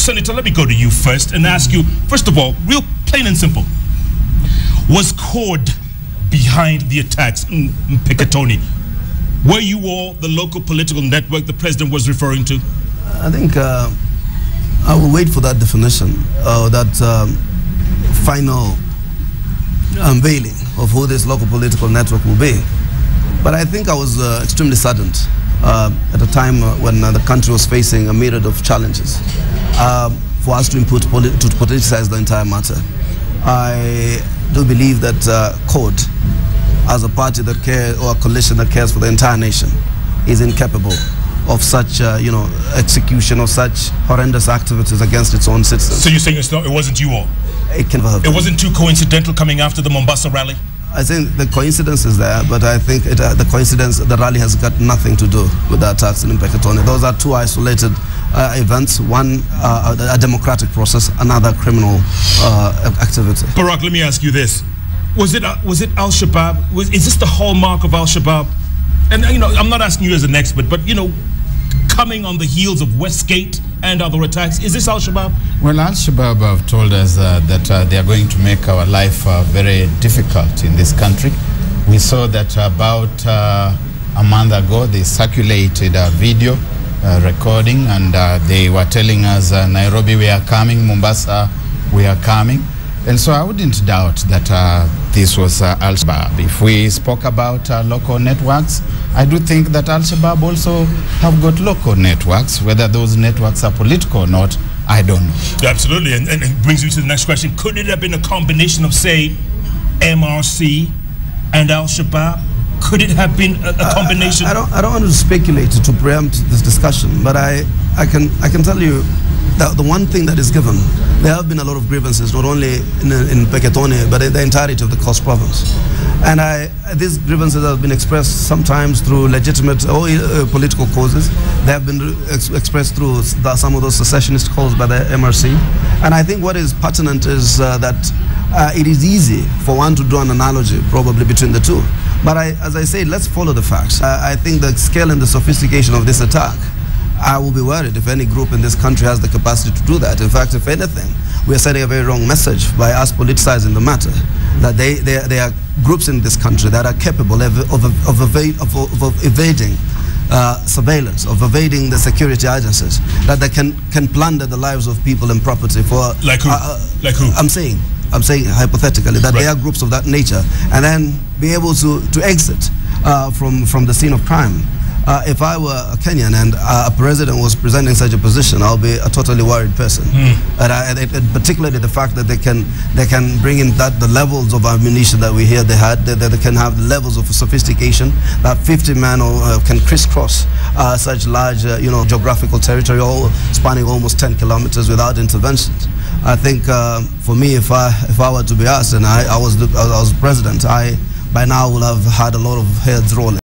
Senator, let me go to you first and ask you, first of all, real plain and simple, was CORD behind the attacks in Mpeketoni? Were you all the local political network the president was referring to? I think I will wait for that definition, that final unveiling of who this local political network will be. But I think I was extremely saddened at a time when the country was facing a myriad of challenges for us to politicize the entire matter. I do believe that CORD, as a party that cares, or a coalition that cares for the entire nation, is incapable of such, execution of such horrendous activities against its own citizens. So you're saying it wasn't you all? It can have been. It wasn't too coincidental coming after the Mombasa rally? I think the coincidence is there, but I think the rally has got nothing to do with the attacks in Mpeketoni. Those are two isolated events, one a democratic process, another criminal activity. Barack, let me ask you this. Was it Al-Shabaab? Is this the hallmark of Al-Shabaab? And I'm not asking you as an expert, but coming on the heels of Westgate and other attacks, is this Al-Shabaab? Well, Al-Shabaab have told us that they are going to make our life very difficult in this country. We saw that about a month ago they circulated a video recording, and they were telling us Nairobi we are coming, Mombasa we are coming. And so I wouldn't doubt that this was Al-Shabaab. If we spoke about local networks, I do think that Al-Shabaab also have got local networks. Whether those networks are political or not, I don't know. Absolutely, and it brings me to the next question. Could it have been a combination of, say, MRC and Al-Shabaab? Could it have been a combination? I don't want to speculate to preempt this discussion, but I can tell you that the one thing that is given, there have been a lot of grievances, not only in Mpeketoni, but in the entirety of the Coast Province. And these grievances have been expressed sometimes through legitimate or political causes. They have been expressed through some of those secessionist calls by the MRC. And I think what is pertinent is that it is easy for one to draw an analogy probably between the two. But as I say, let's follow the facts. I think the scale and the sophistication of this attack, I will be worried if any group in this country has the capacity to do that. In fact, if anything, we are sending a very wrong message by us politicizing the matter, that there are groups in this country that are capable of evading surveillance, of evading the security agencies, that they can plunder the lives of people and property for... Like who? Like who? I'm saying hypothetically that there are groups of that nature, and then be able to exit from the scene of crime. If I were a Kenyan and a president was presenting such a position, I'll be a totally worried person. And particularly the fact that they can bring in the levels of ammunition that we hear they had, that they can have levels of sophistication, that 50 men can crisscross such large, geographical territory, all spanning almost 10 kilometers without interventions. I think for me, if I were to be asked and I was president, I by now will have had a lot of heads rolling.